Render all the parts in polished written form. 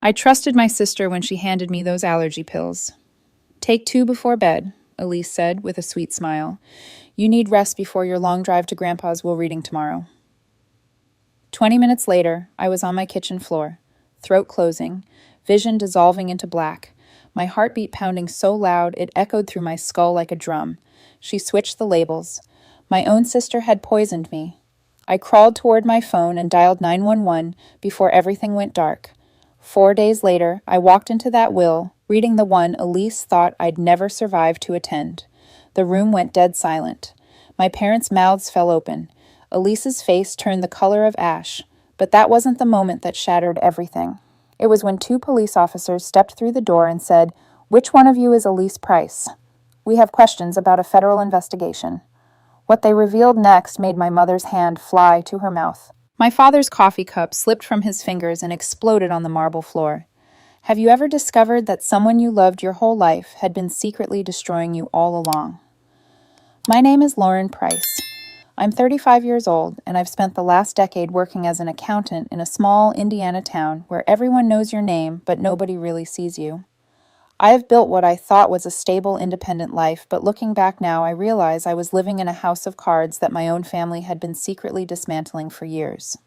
I trusted my sister when she handed me those allergy pills. Take 2 before bed, Elise said with a sweet smile. You need rest before your long drive to Grandpa's will reading tomorrow. 20 minutes later, I was on my kitchen floor, throat closing, vision dissolving into black, my heartbeat pounding so loud it echoed through my skull like a drum. She switched the labels. My own sister had poisoned me. I crawled toward my phone and dialed 911 before everything went dark. 4 days later, I walked into that will, reading the one Elise thought I'd never survive to attend. The room went dead silent. My parents' mouths fell open. Elise's face turned the color of ash, but that wasn't the moment that shattered everything. It was when 2 police officers stepped through the door and said, "Which one of you is Elise Price? We have questions about a federal investigation." What they revealed next made my mother's hand fly to her mouth. My father's coffee cup slipped from his fingers and exploded on the marble floor. Have you ever discovered that someone you loved your whole life had been secretly destroying you all along? My name is Lauren Price. I'm 35 years old, and I've spent the last decade working as an accountant in a small Indiana town where everyone knows your name, but nobody really sees you. I have built what I thought was a stable, independent life, but looking back now, I realize I was living in a house of cards that my own family had been secretly dismantling for years.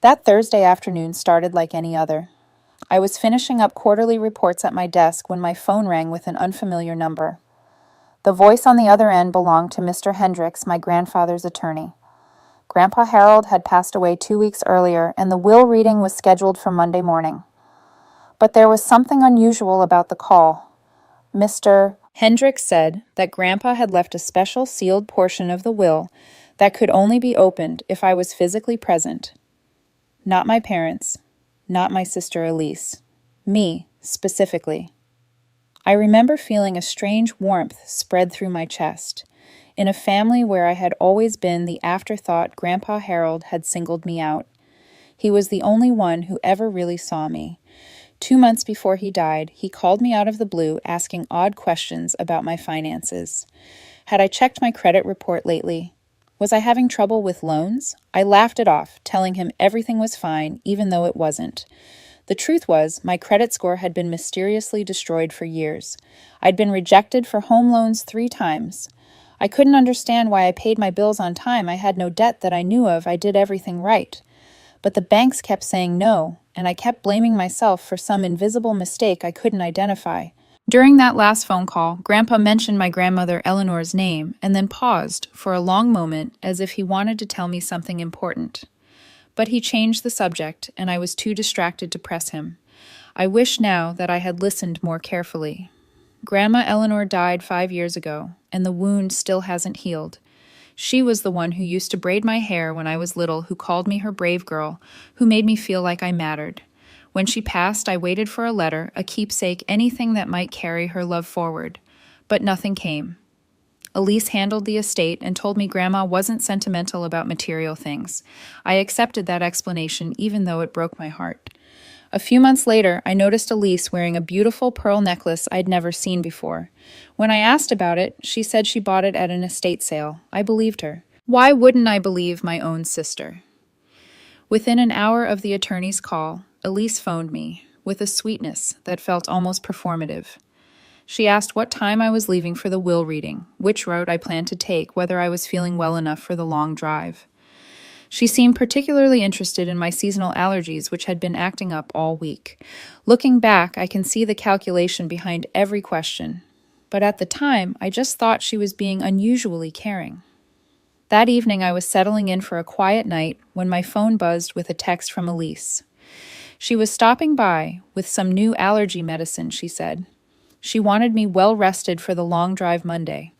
That Thursday afternoon started like any other. I was finishing up quarterly reports at my desk when my phone rang with an unfamiliar number. The voice on the other end belonged to Mr. Hendricks, my grandfather's attorney. Grandpa Harold had passed away 2 weeks earlier, and the will reading was scheduled for Monday morning. But there was something unusual about the call. Mr. Hendricks said that Grandpa had left a special sealed portion of the will that could only be opened if I was physically present. Not my parents, not my sister Elise, me specifically. I remember feeling a strange warmth spread through my chest. In a family where I had always been the afterthought, Grandpa Harold had singled me out. He was the only one who ever really saw me. 2 months before he died, he called me out of the blue, asking odd questions about my finances. Had I checked my credit report lately? Was I having trouble with loans? I laughed it off, telling him everything was fine, even though it wasn't. The truth was, my credit score had been mysteriously destroyed for years. I'd been rejected for home loans 3 times. I couldn't understand why I paid my bills on time. I had no debt that I knew of. I did everything right. But the banks kept saying no, and I kept blaming myself for some invisible mistake I couldn't identify. During that last phone call, Grandpa mentioned my grandmother Eleanor's name and then paused for a long moment as if he wanted to tell me something important. But he changed the subject, and I was too distracted to press him. I wish now that I had listened more carefully. Grandma Eleanor died 5 years ago, and the wound still hasn't healed. She was the one who used to braid my hair when I was little, who called me her brave girl, who made me feel like I mattered. When she passed, I waited for a letter, a keepsake, anything that might carry her love forward. But nothing came. Elise handled the estate and told me Grandma wasn't sentimental about material things. I accepted that explanation, even though it broke my heart. A few months later, I noticed Elise wearing a beautiful pearl necklace I'd never seen before. When I asked about it, she said she bought it at an estate sale. I believed her. Why wouldn't I believe my own sister? Within an hour of the attorney's call, Elise phoned me, with a sweetness that felt almost performative. She asked what time I was leaving for the will reading, which route I planned to take, whether I was feeling well enough for the long drive. She seemed particularly interested in my seasonal allergies, which had been acting up all week. Looking back, I can see the calculation behind every question. But at the time, I just thought she was being unusually caring. That evening, I was settling in for a quiet night when my phone buzzed with a text from Elise. She was stopping by with some new allergy medicine, she said. She wanted me well-rested for the long drive Monday.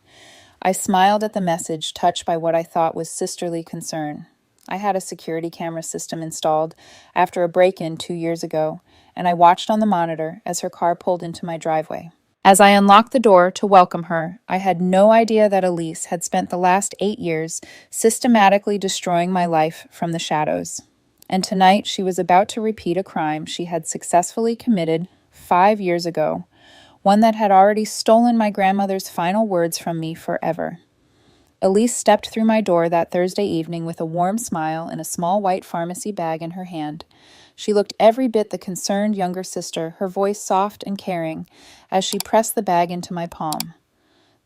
I smiled at the message, touched by what I thought was sisterly concern. I had a security camera system installed after a break-in 2 years ago, and I watched on the monitor as her car pulled into my driveway. As I unlocked the door to welcome her, I had no idea that Elise had spent the last 8 years systematically destroying my life from the shadows. And tonight she was about to repeat a crime she had successfully committed 5 years ago, one that had already stolen my grandmother's final words from me forever. Elise stepped through my door that Thursday evening with a warm smile and a small white pharmacy bag in her hand. She looked every bit the concerned younger sister, her voice soft and caring, as she pressed the bag into my palm.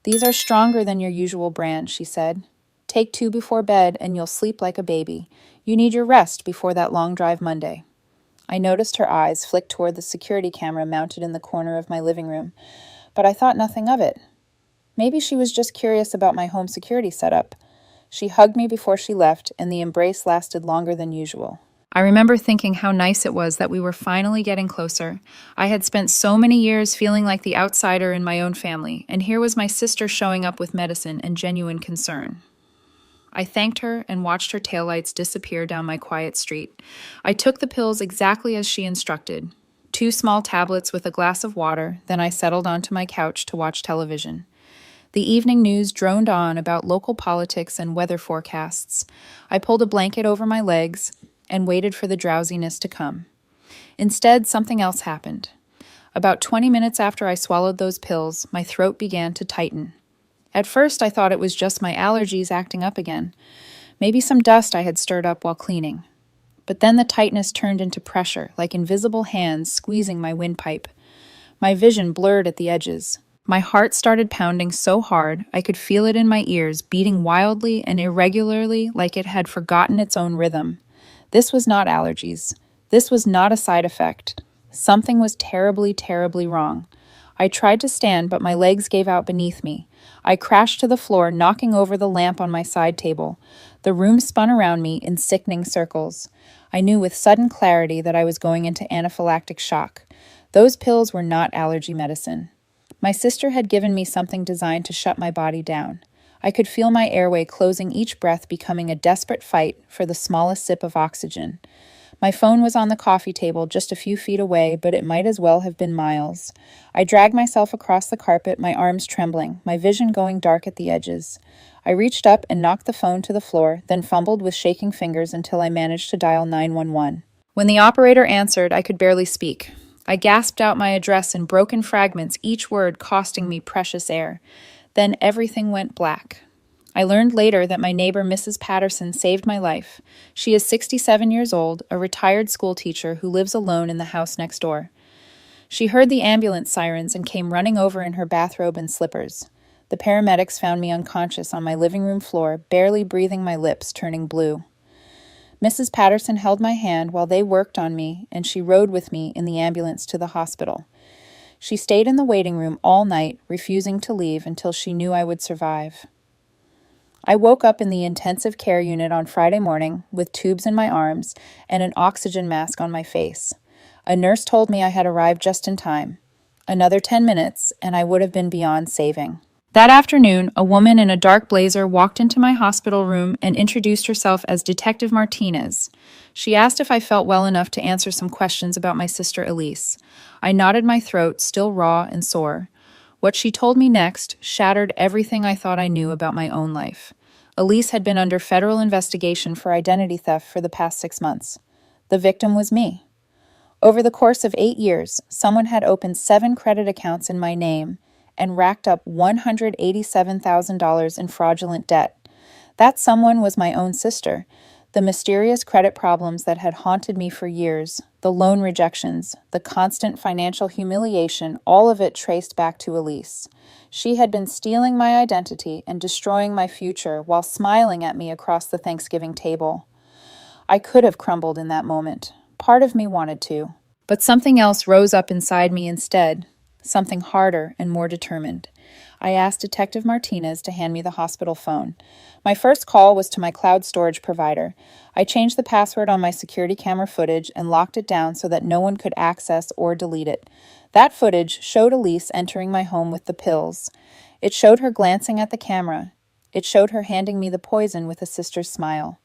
"These are stronger than your usual brand," she said. "Take 2 before bed and you'll sleep like a baby. You need your rest before that long drive Monday." I noticed her eyes flick toward the security camera mounted in the corner of my living room, but I thought nothing of it. Maybe she was just curious about my home security setup. She hugged me before she left, and the embrace lasted longer than usual. I remember thinking how nice it was that we were finally getting closer. I had spent so many years feeling like the outsider in my own family, and here was my sister showing up with medicine and genuine concern. I thanked her and watched her taillights disappear down my quiet street. I took the pills exactly as she instructed. 2 small tablets with a glass of water, then I settled onto my couch to watch television. The evening news droned on about local politics and weather forecasts. I pulled a blanket over my legs and waited for the drowsiness to come. Instead, something else happened. About 20 minutes after I swallowed those pills, my throat began to tighten. At first, I thought it was just my allergies acting up again. Maybe some dust I had stirred up while cleaning. But then the tightness turned into pressure, like invisible hands squeezing my windpipe. My vision blurred at the edges. My heart started pounding so hard I could feel it in my ears, beating wildly and irregularly like it had forgotten its own rhythm. This was not allergies. This was not a side effect. Something was terribly, terribly wrong. I tried to stand, but my legs gave out beneath me. I crashed to the floor, knocking over the lamp on my side table. The room spun around me in sickening circles. I knew with sudden clarity that I was going into anaphylactic shock. Those pills were not allergy medicine. My sister had given me something designed to shut my body down. I could feel my airway closing, each breath becoming a desperate fight for the smallest sip of oxygen. My phone was on the coffee table just a few feet away, but it might as well have been miles. I dragged myself across the carpet, my arms trembling, my vision going dark at the edges. I reached up and knocked the phone to the floor, then fumbled with shaking fingers until I managed to dial 911. When the operator answered, I could barely speak. I gasped out my address in broken fragments, each word costing me precious air. Then everything went black. I learned later that my neighbor, Mrs. Patterson, saved my life. She is 67 years old, a retired school teacher who lives alone in the house next door. She heard the ambulance sirens and came running over in her bathrobe and slippers. The paramedics found me unconscious on my living room floor, barely breathing, my lips turning blue. Mrs. Patterson held my hand while they worked on me, and she rode with me in the ambulance to the hospital. She stayed in the waiting room all night, refusing to leave until she knew I would survive. I woke up in the intensive care unit on Friday morning with tubes in my arms and an oxygen mask on my face. A nurse told me I had arrived just in time. Another 10 minutes, and I would have been beyond saving. That afternoon, a woman in a dark blazer walked into my hospital room and introduced herself as Detective Martinez. She asked if I felt well enough to answer some questions about my sister Elise. I nodded, my throat still raw and sore. What she told me next shattered everything I thought I knew about my own life. Elise had been under federal investigation for identity theft for the past 6 months. The victim was me. Over the course of 8 years, someone had opened 7 credit accounts in my name and racked up $187,000 in fraudulent debt. That someone was my own sister. The mysterious credit problems that had haunted me for years, the loan rejections, the constant financial humiliation, all of it traced back to Elise. She had been stealing my identity and destroying my future while smiling at me across the Thanksgiving table. I could have crumbled in that moment. Part of me wanted to. But something else rose up inside me instead, something harder and more determined. I asked Detective Martinez to hand me the hospital phone. My first call was to my cloud storage provider. I changed the password on my security camera footage and locked it down so that no one could access or delete it. That footage showed Elise entering my home with the pills. It showed her glancing at the camera. It showed her handing me the poison with a sister's smile.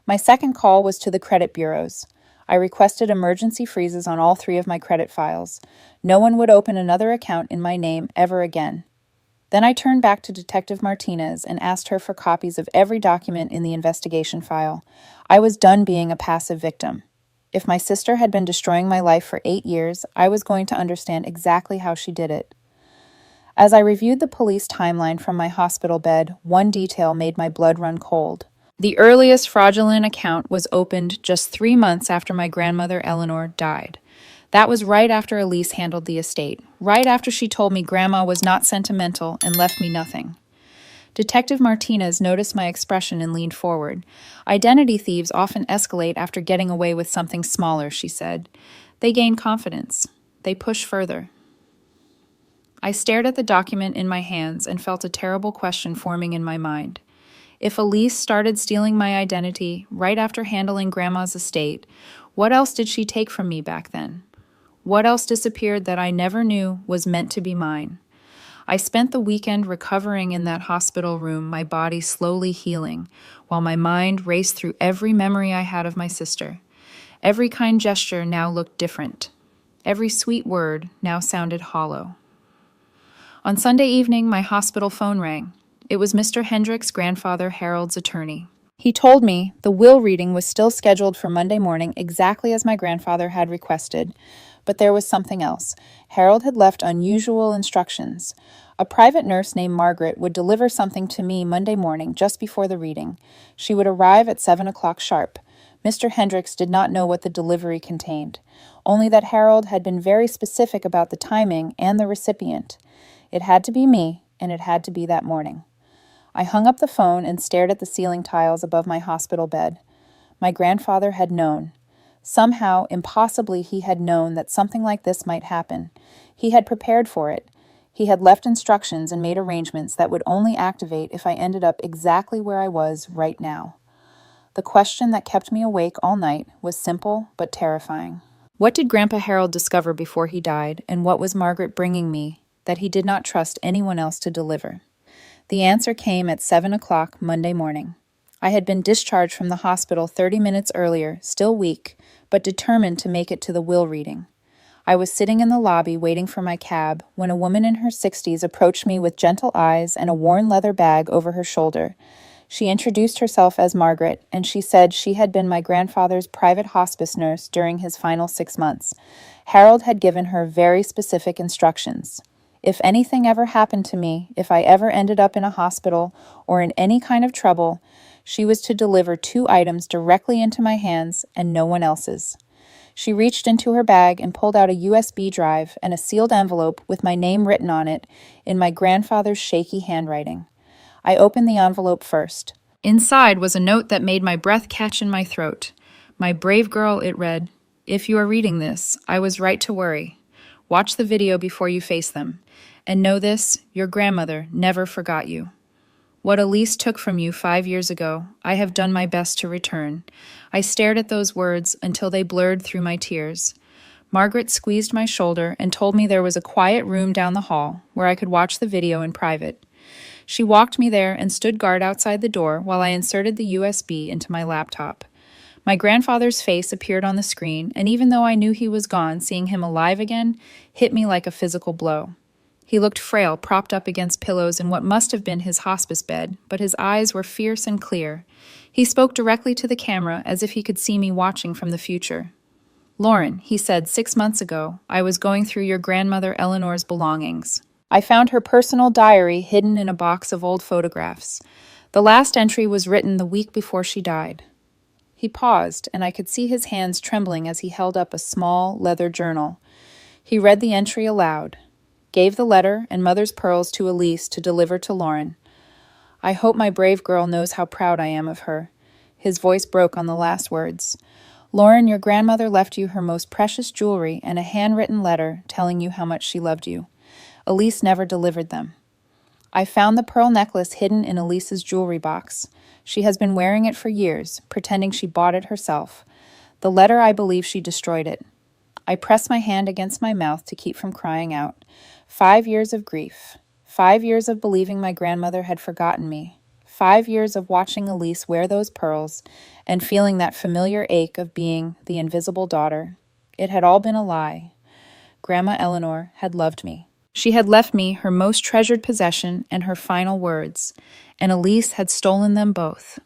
My second call was to the credit bureaus. I requested emergency freezes on all 3 of my credit files. No one would open another account in my name ever again. Then I turned back to Detective Martinez and asked her for copies of every document in the investigation file. I was done being a passive victim. If my sister had been destroying my life for 8 years, I was going to understand exactly how she did it. As I reviewed the police timeline from my hospital bed, one detail made my blood run cold. The earliest fraudulent account was opened just 3 months after my grandmother Eleanor died. That was right after Elise handled the estate, right after she told me Grandma was not sentimental and left me nothing. Detective Martinez noticed my expression and leaned forward. Identity thieves often escalate after getting away with something smaller, she said. They gain confidence. They push further. I stared at the document in my hands and felt a terrible question forming in my mind. If Elise started stealing my identity right after handling Grandma's estate, what else did she take from me back then? What else disappeared that I never knew was meant to be mine? I spent the weekend recovering in that hospital room, my body slowly healing, while my mind raced through every memory I had of my sister. Every kind gesture now looked different. Every sweet word now sounded hollow. On Sunday evening, my hospital phone rang. It was Mr. Hendrick's grandfather, Harold's attorney. He told me the will reading was still scheduled for Monday morning, exactly as my grandfather had requested. But there was something else. Harold had left unusual instructions. A private nurse named Margaret would deliver something to me Monday morning, just before the reading. She would arrive at 7 o'clock sharp. Mr. Hendricks did not know what the delivery contained, only that Harold had been very specific about the timing and the recipient. It had to be me, and it had to be that morning. I hung up the phone and stared at the ceiling tiles above my hospital bed. My grandfather had known. Somehow, impossibly, he had known that something like this might happen. He had prepared for it. He had left instructions and made arrangements that would only activate if I ended up exactly where I was right now. The question that kept me awake all night was simple but terrifying. What did Grandpa Harold discover before he died, and what was Margaret bringing me that he did not trust anyone else to deliver? The answer came at 7 o'clock Monday morning. I had been discharged from the hospital 30 minutes earlier, still weak, but determined to make it to the will reading. I was sitting in the lobby waiting for my cab when a woman in her 60s approached me with gentle eyes and a worn leather bag over her shoulder. She introduced herself as Margaret, and she said she had been my grandfather's private hospice nurse during his final 6 months. Harold had given her very specific instructions. If anything ever happened to me, if I ever ended up in a hospital or in any kind of trouble, she was to deliver 2 items directly into my hands and no one else's. She reached into her bag and pulled out a USB drive and a sealed envelope with my name written on it in my grandfather's shaky handwriting. I opened the envelope first. Inside was a note that made my breath catch in my throat. My brave girl, it read, "If you are reading this, I was right to worry. Watch the video before you face them. And know this, your grandmother never forgot you. What Elise took from you 5 years ago, I have done my best to return." I stared at those words until they blurred through my tears. Margaret squeezed my shoulder and told me there was a quiet room down the hall where I could watch the video in private. She walked me there and stood guard outside the door while I inserted the USB into my laptop. My grandfather's face appeared on the screen, and even though I knew he was gone, seeing him alive again hit me like a physical blow. He looked frail, propped up against pillows in what must have been his hospice bed, but his eyes were fierce and clear. He spoke directly to the camera as if he could see me watching from the future. "Lauren," he said, 6 months ago, I was going through your grandmother Eleanor's belongings. I found her personal diary hidden in a box of old photographs. The last entry was written the week before she died." He paused, and I could see his hands trembling as he held up a small leather journal. He read the entry aloud. "Gave the letter and mother's pearls to Elise to deliver to Lauren. I hope my brave girl knows how proud I am of her." His voice broke on the last words. "Lauren, your grandmother left you her most precious jewelry and a handwritten letter telling you how much she loved you. Elise never delivered them. I found the pearl necklace hidden in Elise's jewelry box. She has been wearing it for years, pretending she bought it herself. The letter, I believe she destroyed it." I pressed my hand against my mouth to keep from crying out. 5 years of grief. 5 years of believing my grandmother had forgotten me. 5 years of watching Elise wear those pearls and feeling that familiar ache of being the invisible daughter. It had all been a lie. Grandma Eleanor had loved me. She had left me her most treasured possession and her final words, and Elise had stolen them both.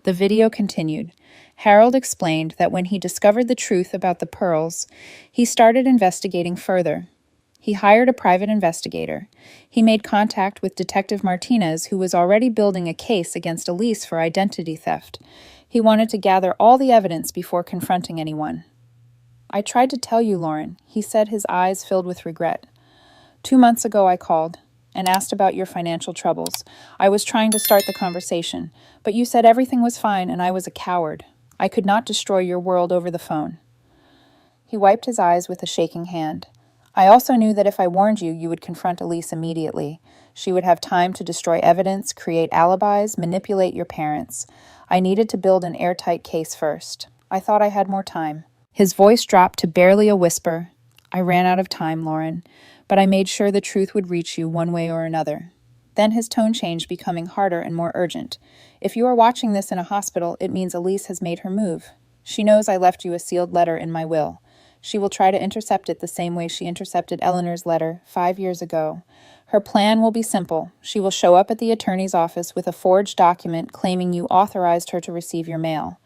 The video continued. Harold explained that when he discovered the truth about the pearls, he started investigating further. He hired a private investigator. He made contact with Detective Martinez, who was already building a case against Elise for identity theft. He wanted to gather all the evidence before confronting anyone. I tried to tell you, Lauren, he said, his eyes filled with regret. 2 months ago I called and asked about your financial troubles. I was trying to start the conversation, but you said everything was fine and I was a coward. I could not destroy your world over the phone. He wiped his eyes with a shaking hand. I also knew that if I warned you, you would confront Elise immediately. She would have time to destroy evidence, create alibis, manipulate your parents. I needed to build an airtight case first. I thought I had more time. His voice dropped to barely a whisper. I ran out of time, Lauren, but I made sure the truth would reach you one way or another. Then his tone changed, becoming harder and more urgent. If you are watching this in a hospital, it means Elise has made her move. She knows I left you a sealed letter in my will. She will try to intercept it the same way she intercepted Eleanor's letter 5 years ago. Her plan will be simple. She will show up at the attorney's office with a forged document claiming you authorized her to receive your mail.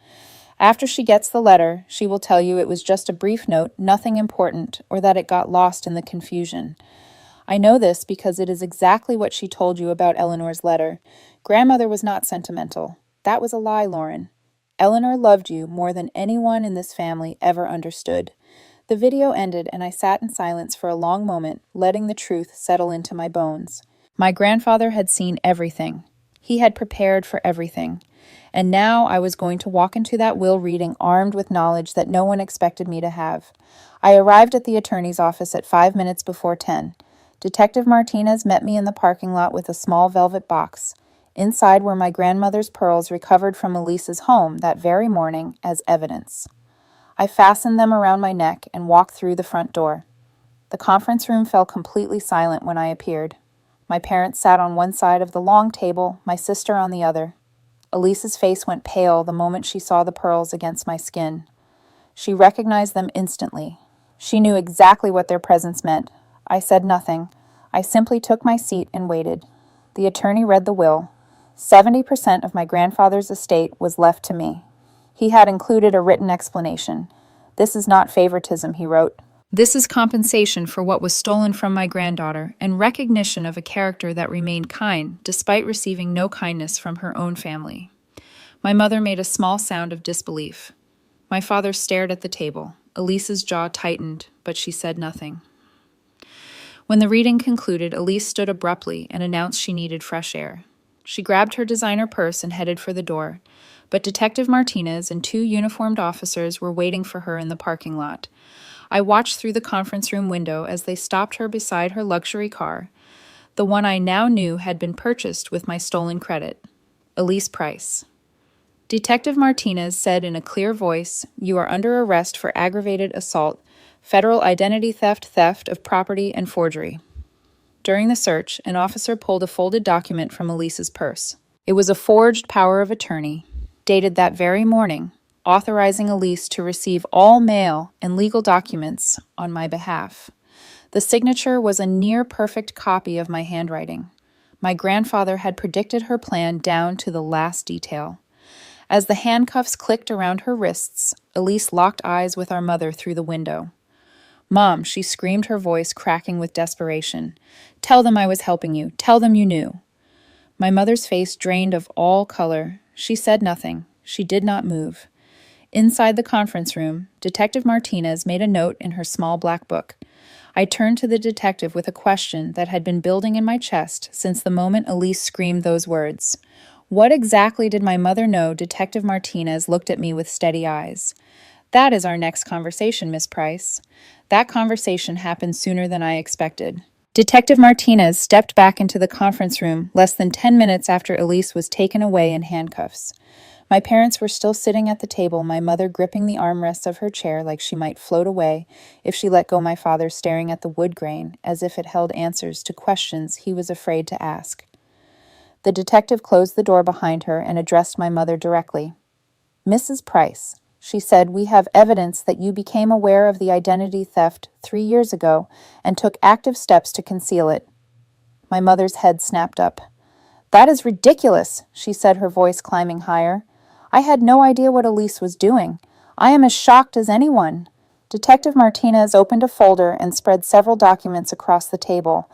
After she gets the letter, she will tell you it was just a brief note, nothing important, or that it got lost in the confusion. I know this because it is exactly what she told you about Eleanor's letter. Grandmother was not sentimental. That was a lie, Lauren. Eleanor loved you more than anyone in this family ever understood. The video ended, and I sat in silence for a long moment, letting the truth settle into my bones. My grandfather had seen everything. He had prepared for everything. And now I was going to walk into that will reading armed with knowledge that no one expected me to have. I arrived at the attorney's office at 5 minutes before 10. Detective Martinez met me in the parking lot with a small velvet box. Inside were my grandmother's pearls recovered from Elise's home that very morning as evidence. I fastened them around my neck and walked through the front door. The conference room fell completely silent when I appeared. My parents sat on one side of the long table, my sister on the other. Elise's face went pale the moment she saw the pearls against my skin. She recognized them instantly. She knew exactly what their presence meant. I said nothing. I simply took my seat and waited. The attorney read the will. 70% of my grandfather's estate was left to me. He had included a written explanation. This is not favoritism, he wrote. This is compensation for what was stolen from my granddaughter and recognition of a character that remained kind despite receiving no kindness from her own family. My mother made a small sound of disbelief. My father stared at the table. Elise's jaw tightened, but she said nothing. When the reading concluded, Elise stood abruptly and announced she needed fresh air. She grabbed her designer purse and headed for the door, but Detective Martinez and 2 uniformed officers were waiting for her in the parking lot. I watched through the conference room window as they stopped her beside her luxury car, the one I now knew had been purchased with my stolen credit. Elise Price. Detective Martinez said in a clear voice, "You are under arrest for aggravated assault, federal identity theft of property, and forgery." During the search, an officer pulled a folded document from Elise's purse. It was a forged power of attorney, dated that very morning, authorizing Elise to receive all mail and legal documents on my behalf. The signature was a near-perfect copy of my handwriting. My grandfather had predicted her plan down to the last detail. As the handcuffs clicked around her wrists, Elise locked eyes with our mother through the window. "Mom," she screamed, her voice cracking with desperation. "Tell them I was helping you. Tell them you knew." My mother's face drained of all color. She said nothing. She did not move. Inside the conference room, Detective Martinez made a note in her small black book. I turned to the detective with a question that had been building in my chest since the moment Elise screamed those words. What exactly did my mother know? Detective Martinez looked at me with steady eyes. "That is our next conversation, Miss Price." That conversation happened sooner than I expected. Detective Martinez stepped back into the conference room less than 10 minutes after Elise was taken away in handcuffs. My parents were still sitting at the table, my mother gripping the armrests of her chair like she might float away if she let go, my father staring at the wood grain as if it held answers to questions he was afraid to ask. The detective closed the door behind her and addressed my mother directly. "Mrs. Price," she said, "we have evidence that you became aware of the identity theft 3 years ago and took active steps to conceal it." My mother's head snapped up. "That is ridiculous," she said, her voice climbing higher. "I had no idea what Elise was doing. I am as shocked as anyone." Detective Martinez opened a folder and spread several documents across the table.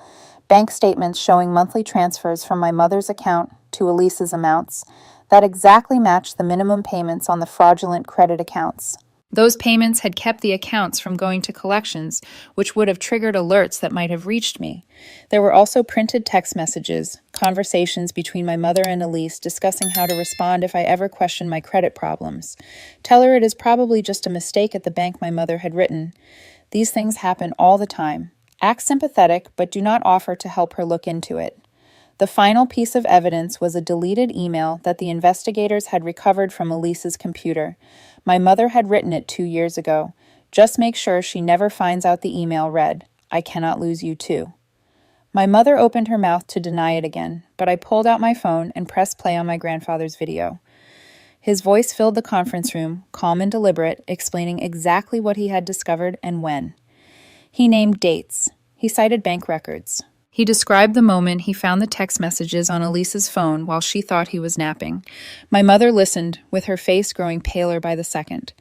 Bank statements showing monthly transfers from my mother's account to Elise's amounts that exactly matched the minimum payments on the fraudulent credit accounts. Those payments had kept the accounts from going to collections, which would have triggered alerts that might have reached me. There were also printed text messages, conversations between my mother and Elise discussing how to respond if I ever questioned my credit problems. Tell her it is probably just a mistake at the bank, my mother had written. These things happen all the time. Act sympathetic, but do not offer to help her look into it. The final piece of evidence was a deleted email that the investigators had recovered from Elise's computer. My mother had written it 2 years ago. Just make sure she never finds out the email read, "I cannot lose you too." My mother opened her mouth to deny it again, but I pulled out my phone and pressed play on my grandfather's video. His voice filled the conference room, calm and deliberate, explaining exactly what he had discovered and when. He named dates. He cited bank records. He described the moment he found the text messages on Elise's phone while she thought he was napping. My mother listened, with her face growing paler by the second.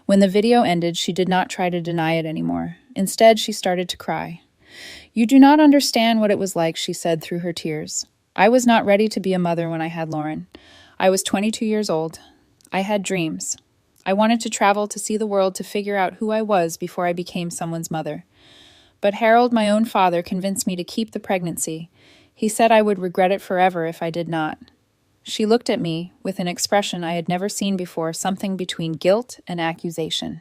When the video ended, she did not try to deny it anymore. Instead, she started to cry. "You do not understand what it was like," she said through her tears. "I was not ready to be a mother when I had Lauren. I was 22 years old. I had dreams. I wanted to travel to see the world to figure out who I was before I became someone's mother. But Harold, my own father, convinced me to keep the pregnancy. He said I would regret it forever if I did not." She looked at me with an expression I had never seen before, something between guilt and accusation.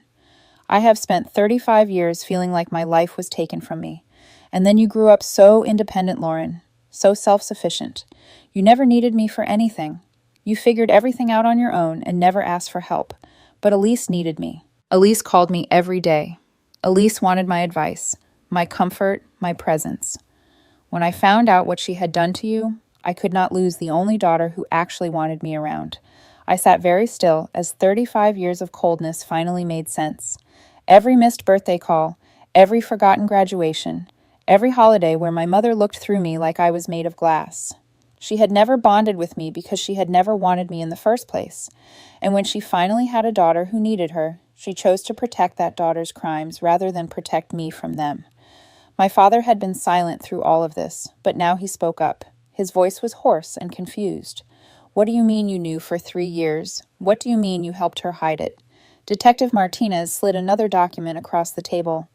"I have spent 35 years feeling like my life was taken from me. And then you grew up so independent, Lauren, so self-sufficient. You never needed me for anything. You figured everything out on your own and never asked for help. But Elise needed me. Elise called me every day. Elise wanted my advice, my comfort, my presence. When I found out what she had done to you, I could not lose the only daughter who actually wanted me around. I sat very still as 35 years of coldness finally made sense. Every missed birthday call, every forgotten graduation, every holiday where my mother looked through me like I was made of glass. She had never bonded with me because she had never wanted me in the first place. And when she finally had a daughter who needed her, she chose to protect that daughter's crimes rather than protect me from them. My father had been silent through all of this, but now he spoke up. His voice was hoarse and confused. "What do you mean you knew for 3 years? What do you mean you helped her hide it?" Detective Martinez slid another document across the table.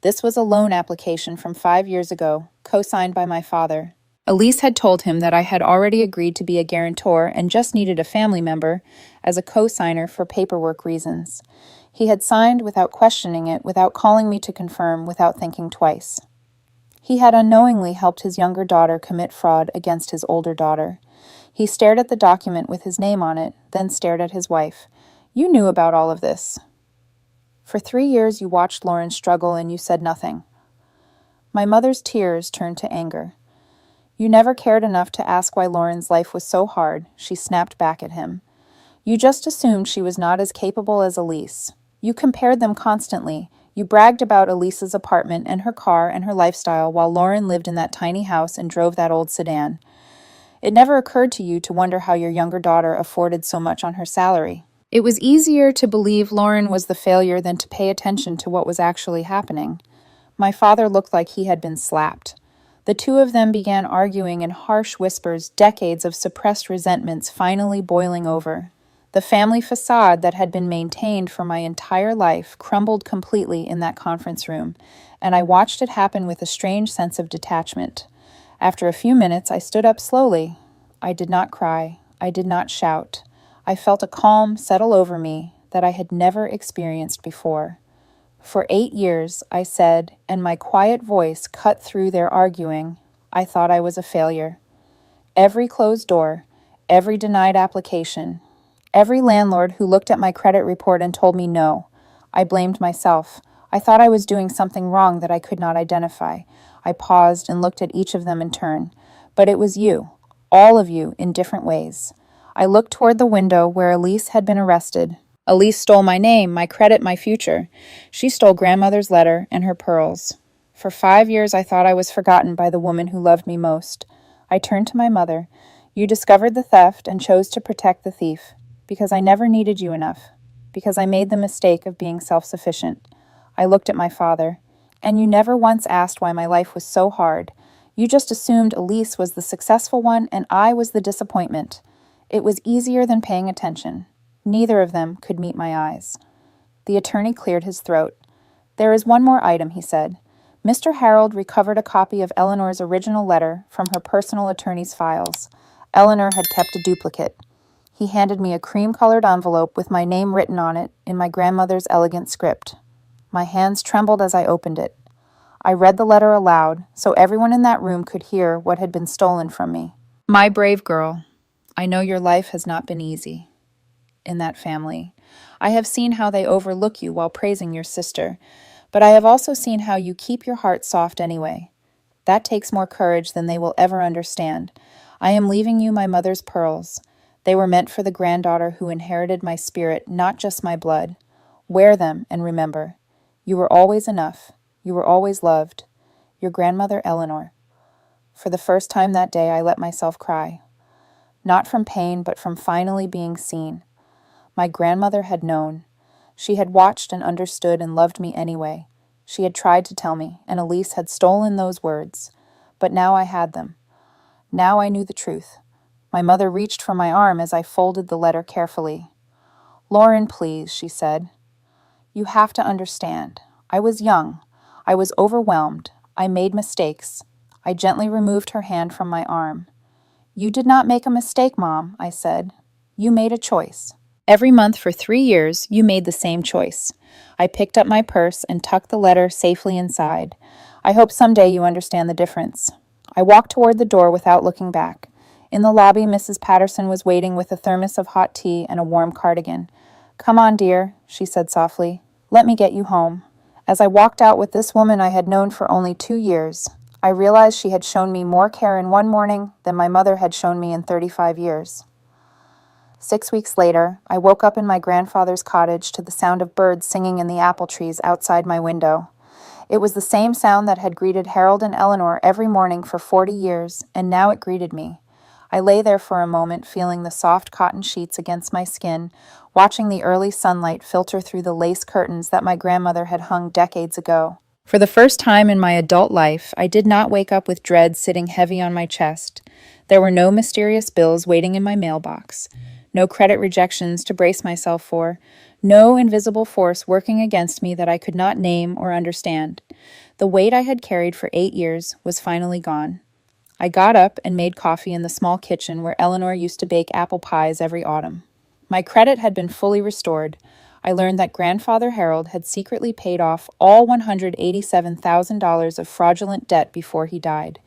This was a loan application from 5 years ago, co-signed by my father. Elise had told him that I had already agreed to be a guarantor and just needed a family member as a co-signer for paperwork reasons. He had signed without questioning it, without calling me to confirm, without thinking twice. He had unknowingly helped his younger daughter commit fraud against his older daughter. He stared at the document with his name on it, then stared at his wife. "You knew about all of this. For 3 years you watched Lauren struggle and you said nothing." My mother's tears turned to anger. "You never cared enough to ask why Lauren's life was so hard," she snapped back at him. "You just assumed she was not as capable as Elise. You compared them constantly. You bragged about Elise's apartment and her car and her lifestyle while Lauren lived in that tiny house and drove that old sedan. It never occurred to you to wonder how your younger daughter afforded so much on her salary. It was easier to believe Lauren was the failure than to pay attention to what was actually happening." My father looked like he had been slapped. The two of them began arguing in harsh whispers, decades of suppressed resentments finally boiling over. The family facade that had been maintained for my entire life crumbled completely in that conference room, and I watched it happen with a strange sense of detachment. After a few minutes, I stood up slowly. I did not cry. I did not shout. I felt a calm settle over me that I had never experienced before. "For 8 years," I said, and my quiet voice cut through their arguing, "I thought I was a failure. Every closed door, every denied application, every landlord who looked at my credit report and told me no. I blamed myself. I thought I was doing something wrong that I could not identify. I paused and looked at each of them in turn. But it was you, all of you, in different ways. I looked toward the window where Elise had been arrested. Elise stole my name, my credit, my future. She stole grandmother's letter and her pearls. For 5 years I thought I was forgotten by the woman who loved me most. I turned to my mother. You discovered the theft and chose to protect the thief. Because I never needed you enough. Because I made the mistake of being self-sufficient. I looked at my father. And you never once asked why my life was so hard. You just assumed Elise was the successful one and I was the disappointment. It was easier than paying attention. Neither of them could meet my eyes. The attorney cleared his throat. There is one more item, he said. Mr. Harold recovered a copy of Eleanor's original letter from her personal attorney's files. Eleanor had kept a duplicate. He handed me a cream-colored envelope with my name written on it in my grandmother's elegant script. My hands trembled as I opened it. I read the letter aloud, so everyone in that room could hear what had been stolen from me. My brave girl, I know your life has not been easy. In that family, I have seen how they overlook you while praising your sister, but I have also seen how you keep your heart soft anyway. That takes more courage than they will ever understand. I am leaving you my mother's pearls. They were meant for the granddaughter who inherited my spirit, not just my blood. Wear them and remember, you were always enough. You were always loved. Your grandmother, Eleanor. For the first time that day, I let myself cry. Not from pain, but from finally being seen. My grandmother had known. She had watched and understood and loved me anyway. She had tried to tell me, and Elise had stolen those words. But now I had them. Now I knew the truth. My mother reached for my arm as I folded the letter carefully. Lauren, please, she said. You have to understand. I was young. I was overwhelmed. I made mistakes. I gently removed her hand from my arm. You did not make a mistake, Mom, I said. You made a choice. Every month for 3 years, you made the same choice. I picked up my purse and tucked the letter safely inside. I hope someday you understand the difference. I walked toward the door without looking back. In the lobby, Mrs. Patterson was waiting with a thermos of hot tea and a warm cardigan. Come on, dear, she said softly. Let me get you home. As I walked out with this woman I had known for only 2 years, I realized she had shown me more care in one morning than my mother had shown me in 35 years. 6 weeks later, I woke up in my grandfather's cottage to the sound of birds singing in the apple trees outside my window. It was the same sound that had greeted Harold and Eleanor every morning for 40 years, and now it greeted me. I lay there for a moment, feeling the soft cotton sheets against my skin, watching the early sunlight filter through the lace curtains that my grandmother had hung decades ago. For the first time in my adult life, I did not wake up with dread sitting heavy on my chest. There were no mysterious bills waiting in my mailbox. No credit rejections to brace myself for, no invisible force working against me that I could not name or understand. The weight I had carried for 8 years was finally gone. I got up and made coffee in the small kitchen where Eleanor used to bake apple pies every autumn. My credit had been fully restored. I learned that Grandfather Harold had secretly paid off all $187,000 of fraudulent debt before he died.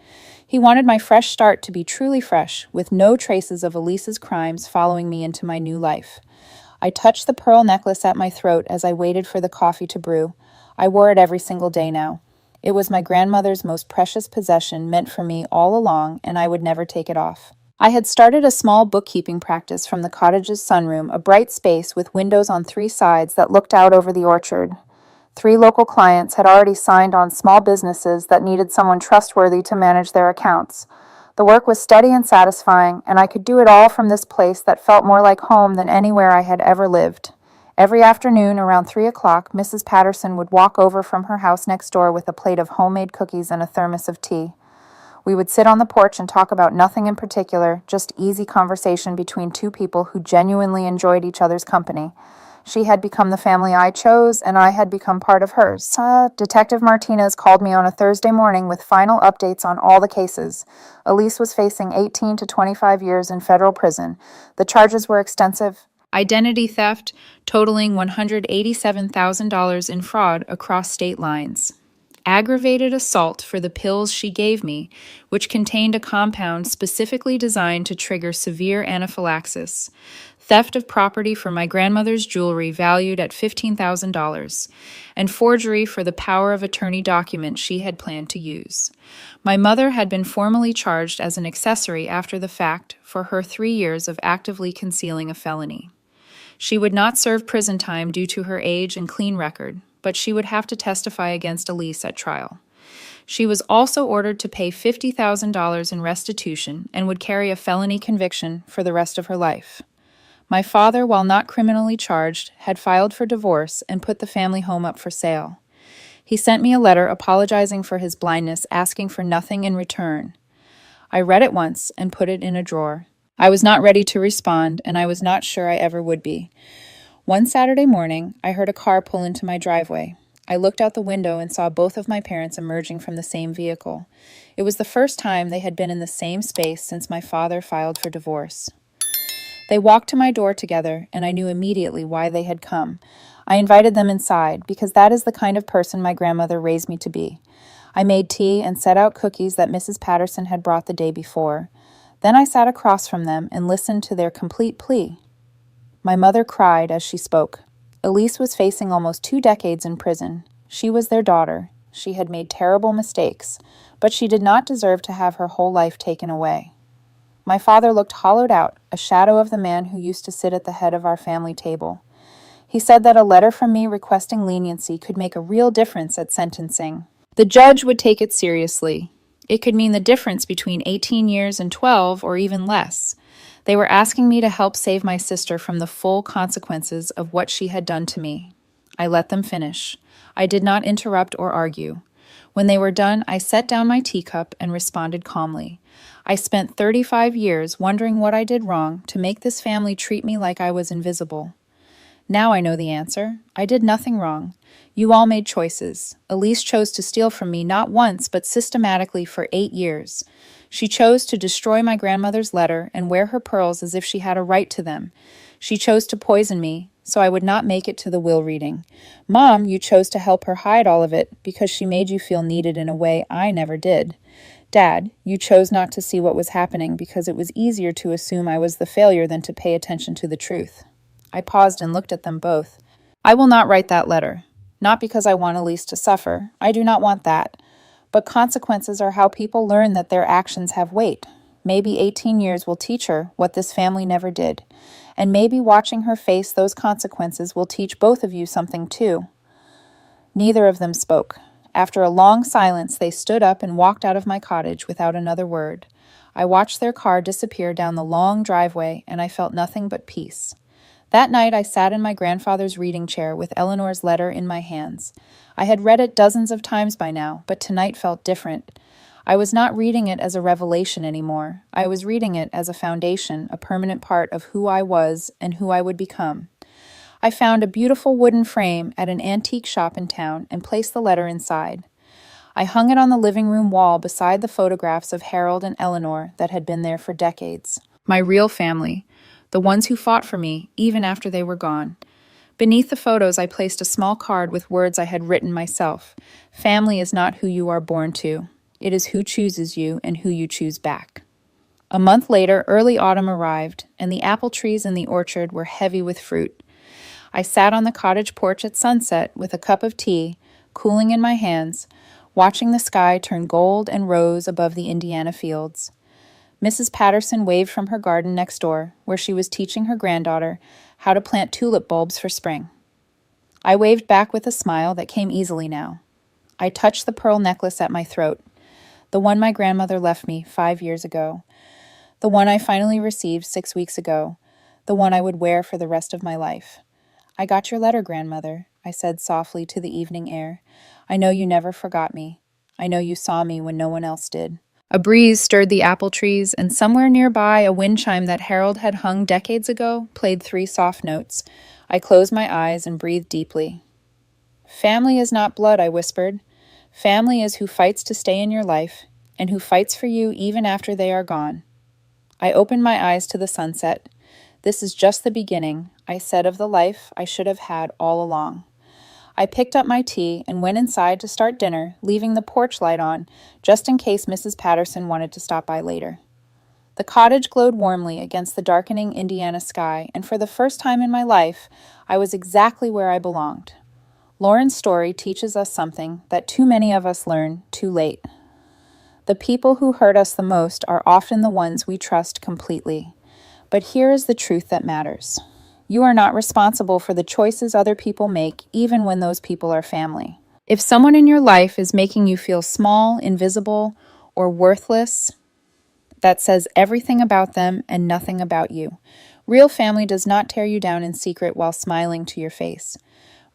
He wanted my fresh start to be truly fresh, with no traces of Elise's crimes following me into my new life. I touched the pearl necklace at my throat as I waited for the coffee to brew. I wore it every single day now. It was my grandmother's most precious possession, meant for me all along, and I would never take it off. I had started a small bookkeeping practice from the cottage's sunroom, a bright space with windows on 3 sides that looked out over the orchard. 3 local clients had already signed on small businesses that needed someone trustworthy to manage their accounts. The work was steady and satisfying, and I could do it all from this place that felt more like home than anywhere I had ever lived. Every afternoon around 3 o'clock, Mrs. Patterson would walk over from her house next door with a plate of homemade cookies and a thermos of tea. We would sit on the porch and talk about nothing in particular, just easy conversation between 2 people who genuinely enjoyed each other's company. She had become the family I chose, and I had become part of hers. Detective Martinez called me on a Thursday morning with final updates on all the cases. Elise was facing 18 to 25 years in federal prison. The charges were extensive. Identity theft, totaling $187,000 in fraud across state lines. Aggravated assault for the pills she gave me, which contained a compound specifically designed to trigger severe anaphylaxis. Theft of property for my grandmother's jewelry valued at $15,000, and forgery for the power of attorney document she had planned to use. My mother had been formally charged as an accessory after the fact for her 3 years of actively concealing a felony. She would not serve prison time due to her age and clean record, but she would have to testify against Elise at trial. She was also ordered to pay $50,000 in restitution and would carry a felony conviction for the rest of her life. My father, while not criminally charged, had filed for divorce and put the family home up for sale. He sent me a letter apologizing for his blindness, asking for nothing in return. I read it once and put it in a drawer. I was not ready to respond, and I was not sure I ever would be. One Saturday morning, I heard a car pull into my driveway. I looked out the window and saw both of my parents emerging from the same vehicle. It was the first time they had been in the same space since my father filed for divorce. They walked to my door together, and I knew immediately why they had come. I invited them inside, because that is the kind of person my grandmother raised me to be. I made tea and set out cookies that Mrs. Patterson had brought the day before. Then I sat across from them and listened to their complete plea. My mother cried as she spoke. Elise was facing almost 2 decades in prison. She was their daughter. She had made terrible mistakes, but she did not deserve to have her whole life taken away. My father looked hollowed out, a shadow of the man who used to sit at the head of our family table. He said that a letter from me requesting leniency could make a real difference at sentencing. The judge would take it seriously. It could mean the difference between 18 years and 12 or even less. They were asking me to help save my sister from the full consequences of what she had done to me. I let them finish. I did not interrupt or argue. When they were done, I set down my teacup and responded calmly. I spent 35 years wondering what I did wrong to make this family treat me like I was invisible. Now I know the answer. I did nothing wrong. You all made choices. Elise chose to steal from me not once, but systematically for 8 years. She chose to destroy my grandmother's letter and wear her pearls as if she had a right to them. She chose to poison me, so I would not make it to the will reading. Mom, you chose to help her hide all of it because she made you feel needed in a way I never did. Dad, you chose not to see what was happening because it was easier to assume I was the failure than to pay attention to the truth. I paused and looked at them both. I will not write that letter. Not because I want Elise to suffer. I do not want that. But consequences are how people learn that their actions have weight. Maybe 18 years will teach her what this family never did. And maybe watching her face those consequences will teach both of you something too. Neither of them spoke. After a long silence, they stood up and walked out of my cottage without another word. I watched their car disappear down the long driveway, and I felt nothing but peace. That night I sat in my grandfather's reading chair with Eleanor's letter in my hands. I had read it dozens of times by now, but tonight felt different. I was not reading it as a revelation anymore. I was reading it as a foundation, a permanent part of who I was and who I would become. I found a beautiful wooden frame at an antique shop in town and placed the letter inside. I hung it on the living room wall beside the photographs of Harold and Eleanor that had been there for decades. My real family. The ones who fought for me, even after they were gone. Beneath the photos, I placed a small card with words I had written myself. Family is not who you are born to. It is who chooses you and who you choose back. A month later, early autumn arrived, and the apple trees in the orchard were heavy with fruit. I sat on the cottage porch at sunset with a cup of tea, cooling in my hands, watching the sky turn gold and rose above the Indiana fields. Mrs. Patterson waved from her garden next door, where she was teaching her granddaughter how to plant tulip bulbs for spring. I waved back with a smile that came easily now. I touched the pearl necklace at my throat, the one my grandmother left me 5 years ago, the one I finally received 6 weeks ago, the one I would wear for the rest of my life. I got your letter, grandmother, I said softly to the evening air. I know you never forgot me. I know you saw me when no one else did. A breeze stirred the apple trees, and somewhere nearby a wind chime that Harold had hung decades ago played 3 soft notes. I closed my eyes and breathed deeply. Family is not blood, I whispered. Family is who fights to stay in your life, and who fights for you even after they are gone. I opened my eyes to the sunset. This is just the beginning, I said, of the life I should have had all along. I picked up my tea and went inside to start dinner, leaving the porch light on, just in case Mrs. Patterson wanted to stop by later. The cottage glowed warmly against the darkening Indiana sky, and for the first time in my life, I was exactly where I belonged. Lauren's story teaches us something that too many of us learn too late. The people who hurt us the most are often the ones we trust completely. But here is the truth that matters. You are not responsible for the choices other people make, even when those people are family. If someone in your life is making you feel small, invisible, or worthless, that says everything about them and nothing about you. Real family does not tear you down in secret while smiling to your face.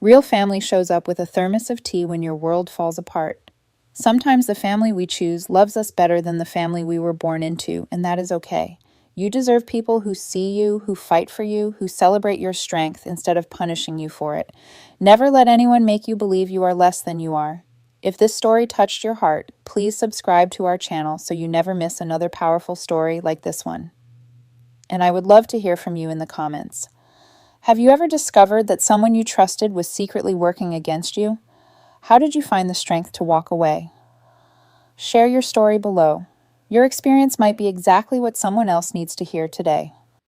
Real family shows up with a thermos of tea when your world falls apart. Sometimes the family we choose loves us better than the family we were born into, and that is okay. You deserve people who see you, who fight for you, who celebrate your strength instead of punishing you for it. Never let anyone make you believe you are less than you are. If this story touched your heart, please subscribe to our channel so you never miss another powerful story like this one. And I would love to hear from you in the comments. Have you ever discovered that someone you trusted was secretly working against you? How did you find the strength to walk away? Share your story below. Your experience might be exactly what someone else needs to hear today.